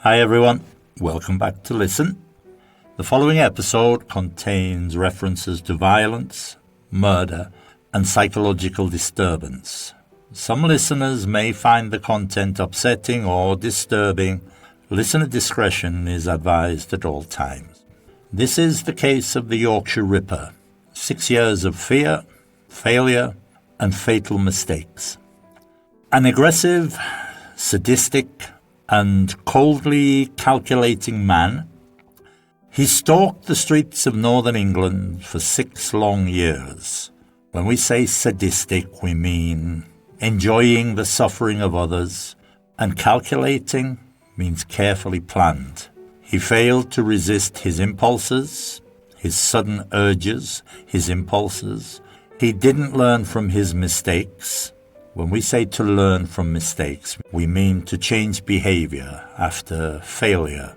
Hi everyone, welcome back to Listen. The following episode contains references to violence, murder, and psychological disturbance. Some listeners may find the content upsetting or disturbing. Listener discretion is advised at all times. This is the case of the Yorkshire Ripper. 6 years of fear, failure, and fatal mistakes. An aggressive, sadistic, and coldly calculating man, he stalked the streets of northern England for 6 long years. When we say sadistic, we mean enjoying the suffering of others, and calculating means carefully planned. He failed to resist his impulses, his sudden urges, his impulses. He didn't learn from his mistakes. When we say to learn from mistakes, we mean to change behavior after failure.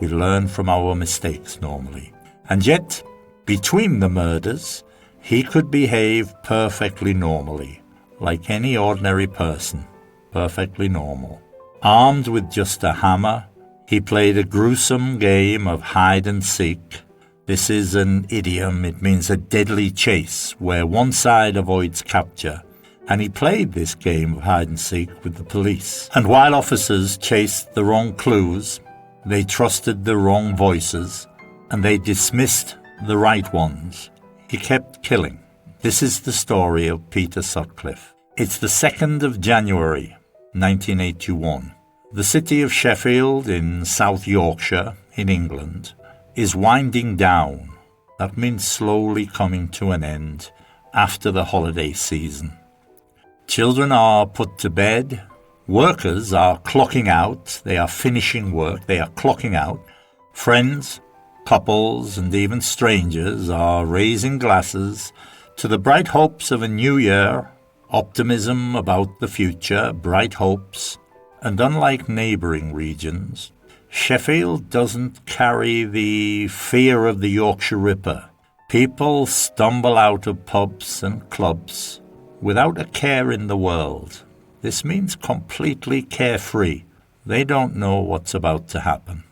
We learn from our mistakes normally. And yet, between the murders, he could behave perfectly normally, like any ordinary person, perfectly normal. Armed with just a hammer, he played a gruesome game of hide and seek. This is an idiom. It means a deadly chase where one side avoids capture. And he played this game of hide-and-seek with the police. And while officers chased the wrong clues, they trusted the wrong voices, and they dismissed the right ones. He kept killing. This is the story of Peter Sutcliffe. It's the 2nd of January, 1981. The city of Sheffield in South Yorkshire, in England, is winding down. That means slowly coming to an end after the holiday season. Children are put to bed. Workers are clocking out. They are finishing work. They are clocking out. Friends, couples, and even strangers are raising glasses to the bright hopes of a new year, optimism about the future, bright hopes. And unlike neighbouring regions, Sheffield doesn't carry the fear of the Yorkshire Ripper. People stumble out of pubs and clubs without a care in the world. This means completely carefree. They don't know what's about to happen.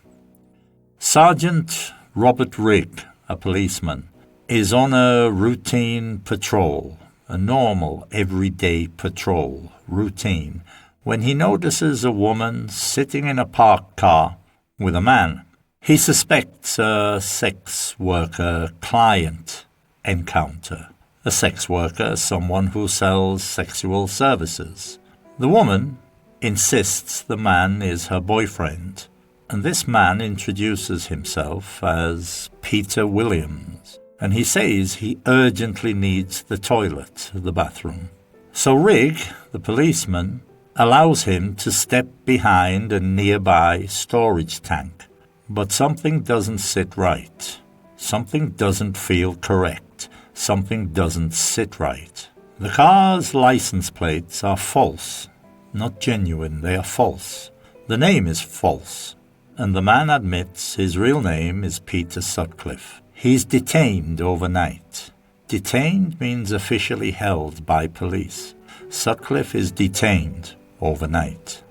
Sergeant Robert Rigg, a policeman, is on a routine patrol, a normal, everyday patrol, routine, when he notices a woman sitting in a parked car with a man. He suspects a sex worker-client encounter. A sex worker, someone who sells sexual services. The woman insists the man is her boyfriend, and this man introduces himself as Peter Williams, and he says he urgently needs the toilet, the bathroom. So Rigg, the policeman, allows him to step behind a nearby storage tank. But something doesn't sit right. Something doesn't feel correct. Something doesn't sit right. The car's license plates are false, not genuine, they are false. The name is false, and the man admits his real name is Peter Sutcliffe. He's detained overnight. Detained means officially held by police. Sutcliffe is detained overnight.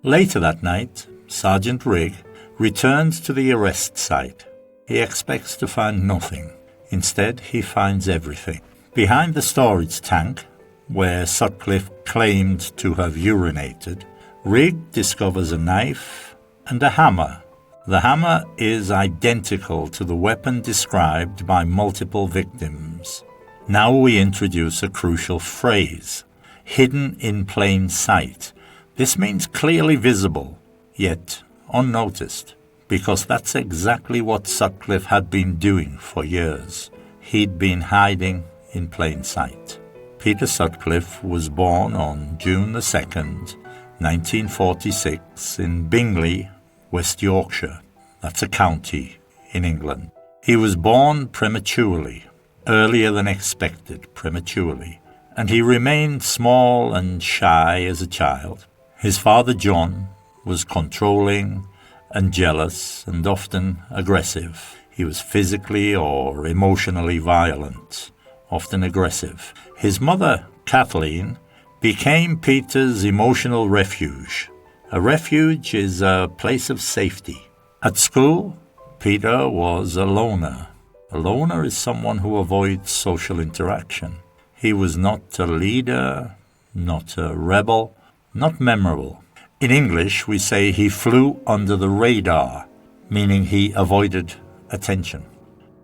Later that night, Sergeant Rigg returns to the arrest site. He expects to find nothing. Instead, he finds everything. Behind the storage tank, where Sutcliffe claimed to have urinated, Rigg discovers a knife and a hammer. The hammer is identical to the weapon described by multiple victims. Now we introduce a crucial phrase, hidden in plain sight. This means clearly visible, yet unnoticed. Because that's exactly what Sutcliffe had been doing for years. He'd been hiding in plain sight. Peter Sutcliffe was born on June the 2nd, 1946, in Bingley, West Yorkshire. That's a county in England. He was born prematurely, earlier than expected, prematurely, and he remained small and shy as a child. His father, John, was controlling and jealous and often aggressive. He was physically or emotionally violent, often aggressive. His mother, Kathleen, became Peter's emotional refuge, A refuge is a place of safety. At school, Peter was a loner. A loner is someone who avoids social interaction. He was not a leader, not a rebel, not memorable. In English, we say he flew under the radar, meaning he avoided attention.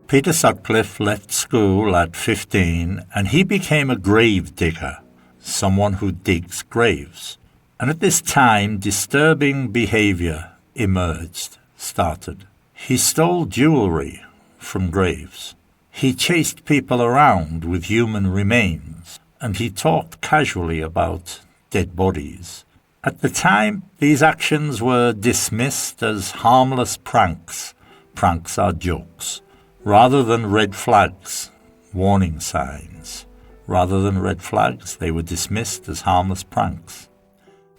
Peter Sutcliffe left school at 15 and he became a grave digger, someone who digs graves. And at this time, disturbing behavior started. He stole jewelry from graves. He chased people around with human remains, and he talked casually about dead bodies. At the time, these actions were dismissed as harmless pranks. Pranks are jokes. Rather than red flags, warning signs. Rather than red flags, they were dismissed as harmless pranks.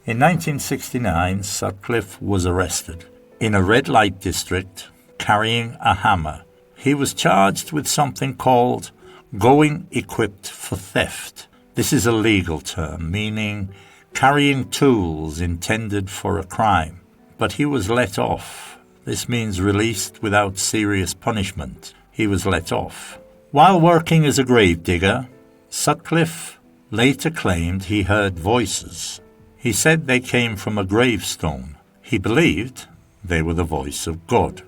In 1969, Sutcliffe was arrested in a red light district carrying a hammer. He was charged with something called going equipped for theft. This is a legal term, meaning carrying tools intended for a crime. But he was let off. This means released without serious punishment. He was let off. While working as a gravedigger, Sutcliffe later claimed he heard voices. He said they came from a gravestone. He believed they were the voice of God.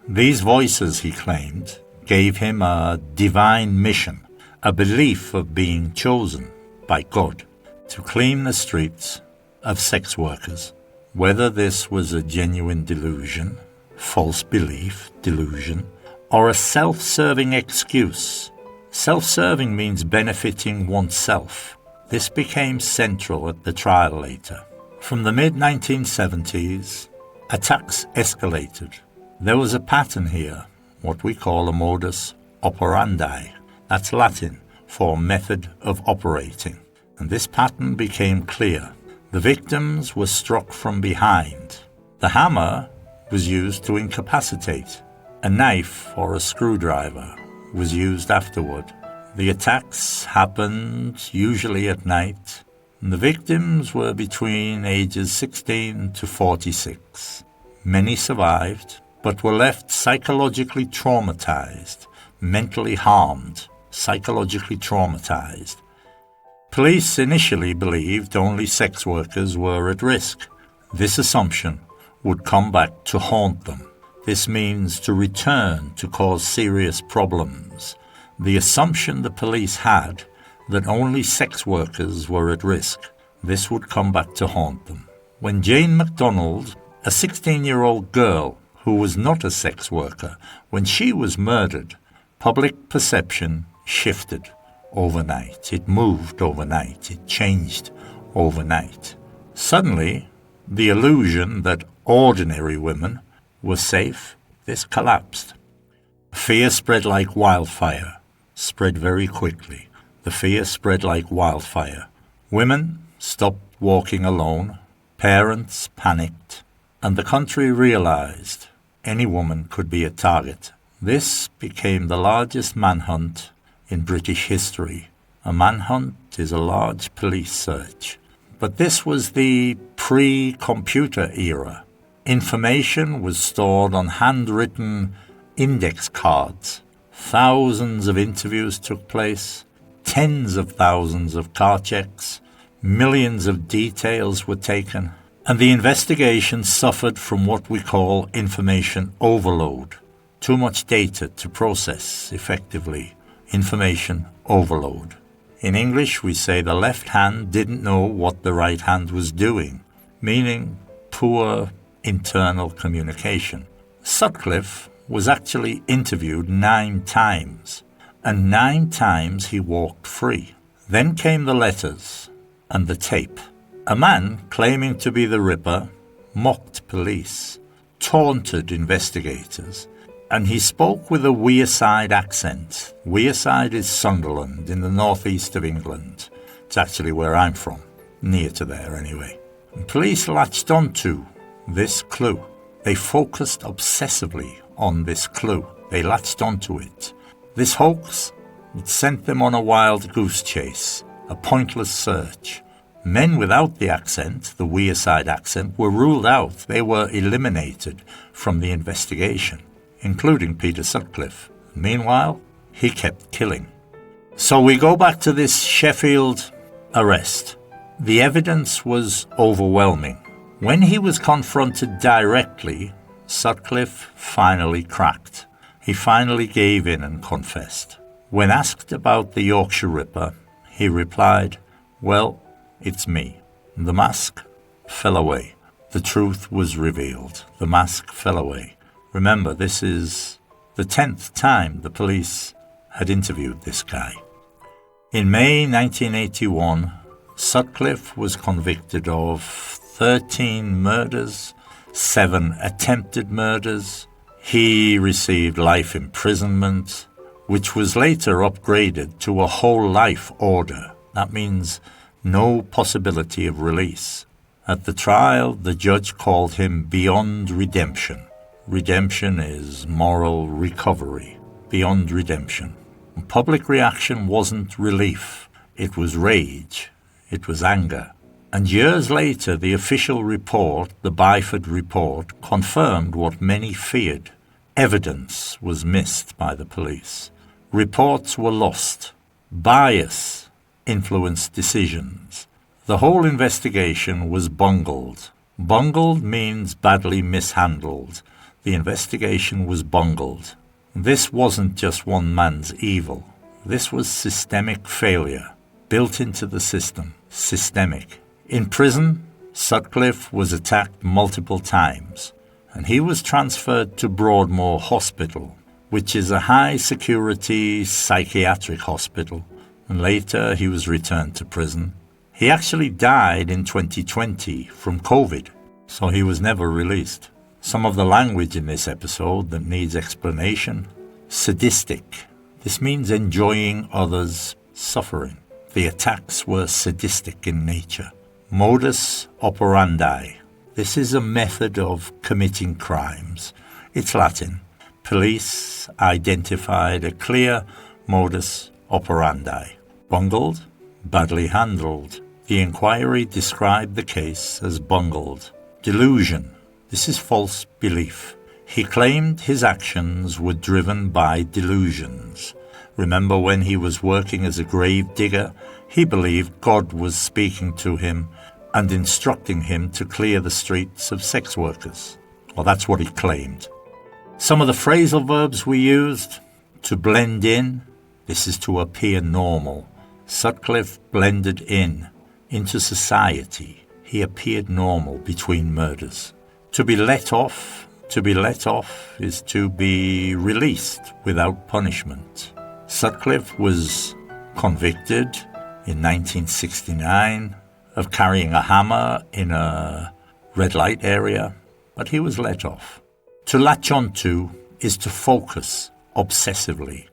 These voices, he claimed, gave him a divine mission, a belief of being chosen by God to clean the streets of sex workers. Whether this was a genuine delusion, false belief, delusion, or a self-serving excuse. Self-serving means benefiting oneself. This became central at the trial later. From the mid-1970s, attacks escalated. There was a pattern here, what we call a modus operandi. That's Latin for method of operating. And this pattern became clear. The victims were struck from behind. The hammer was used to incapacitate. A knife or a screwdriver was used afterward. The attacks happened usually at night, and the victims were between ages 16 to 46. Many survived, but were left psychologically traumatized, mentally harmed, psychologically traumatized. Police initially believed only sex workers were at risk. This assumption would come back to haunt them. This means to return to cause serious problems. The assumption the police had that only sex workers were at risk, this would come back to haunt them. When Jane MacDonald, a 16-year-old girl who was not a sex worker, when she was murdered, public perception shifted overnight. It moved overnight. It changed overnight. Suddenly, the illusion that ordinary women were safe, this collapsed. Fear spread like wildfire, spread very quickly. The fear spread like wildfire. Women stopped walking alone. Parents panicked. And the country realized any woman could be a target. This became the largest manhunt in British history. A manhunt is a large police search. But this was the pre-computer era. Information was stored on handwritten index cards. Thousands of interviews took place, tens of thousands of car checks, millions of details were taken, and the investigation suffered from what we call information overload. Too much data to process effectively. Information overload. In English, we say the left hand didn't know what the right hand was doing, meaning poor internal communication. Sutcliffe was actually interviewed 9 times, and 9 times he walked free. Then came the letters and the tape. A man claiming to be the Ripper mocked police, taunted investigators, and he spoke with a Wearside accent. Wearside is Sunderland in the northeast of England. It's actually where I'm from, near to there anyway. And police latched onto this clue. They focused obsessively on this clue. They latched onto it. This hoax, it sent them on a wild goose chase, a pointless search. Men without the accent, the Wearside accent, were ruled out. They were eliminated from the investigation, including Peter Sutcliffe. Meanwhile, he kept killing. So we go back to this Sheffield arrest. The evidence was overwhelming. When he was confronted directly, Sutcliffe finally cracked. He finally gave in and confessed. When asked about the Yorkshire Ripper, he replied, "Well, it's me." The mask fell away. The truth was revealed. The mask fell away. Remember, this is the 10th time the police had interviewed this guy. In May 1981, Sutcliffe was convicted of 13 murders, 7 attempted murders. He received life imprisonment, which was later upgraded to a whole life order. That means no possibility of release. At the trial, the judge called him beyond redemption. Redemption is moral recovery, beyond redemption. Public reaction wasn't relief. It was rage. It was anger. And years later, the official report, the Byford report, confirmed what many feared. Evidence was missed by the police. Reports were lost. Bias influenced decisions. The whole investigation was bungled. Bungled means badly mishandled. The investigation was bungled. This wasn't just one man's evil. This was systemic failure, built into the system. Systemic. In prison, Sutcliffe was attacked multiple times, and he was transferred to Broadmoor Hospital, which is a high-security psychiatric hospital, and later he was returned to prison. He actually died in 2020 from COVID, so he was never released. Some of the language in this episode that needs explanation. Sadistic. This means enjoying others' suffering. The attacks were sadistic in nature. Modus operandi. This is a method of committing crimes. It's Latin. Police identified a clear modus operandi. Bungled, badly handled. The inquiry described the case as bungled. Delusion. This is false belief. He claimed his actions were driven by delusions. Remember when he was working as a grave digger, he believed God was speaking to him and instructing him to clear the streets of sex workers. Well, that's what he claimed. Some of the phrasal verbs we used: to blend in, this is to appear normal. Sutcliffe blended into society. He appeared normal between murders. To be let off is to be released without punishment. Sutcliffe was convicted in 1969 of carrying a hammer in a red light area, but he was let off. To latch onto is to focus obsessively.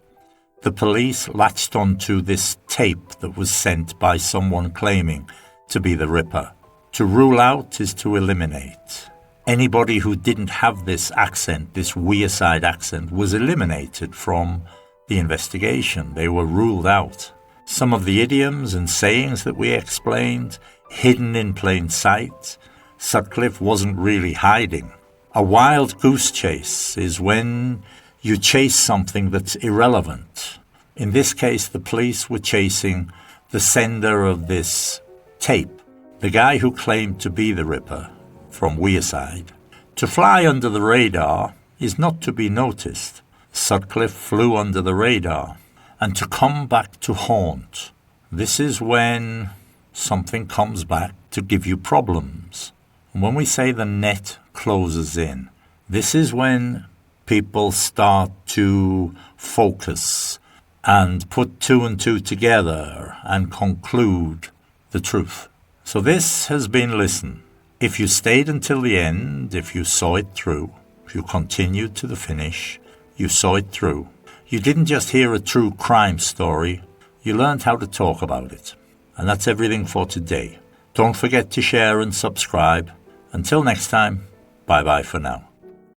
The police latched onto this tape that was sent by someone claiming to be the Ripper. To rule out is to eliminate. Anybody who didn't have this accent, this Wearside accent, was eliminated from the investigation. They were ruled out. Some of the idioms and sayings that we explained, hidden in plain sight. Sutcliffe wasn't really hiding. A wild goose chase is when you chase something that's irrelevant. In this case, the police were chasing the sender of this tape, the guy who claimed to be the Ripper from Wearside. To fly under the radar is not to be noticed. Sutcliffe flew under the radar. And to come back to haunt, this is when something comes back to give you problems. And when we say the net closes in, this is when people start to focus and put two and two together and conclude the truth. So this has been Listen. If you stayed until the end, if you saw it through, if you continued to the finish, you saw it through. You didn't just hear a true crime story, you learned how to talk about it. And that's everything for today. Don't forget to share and subscribe. Until next time, bye-bye for now.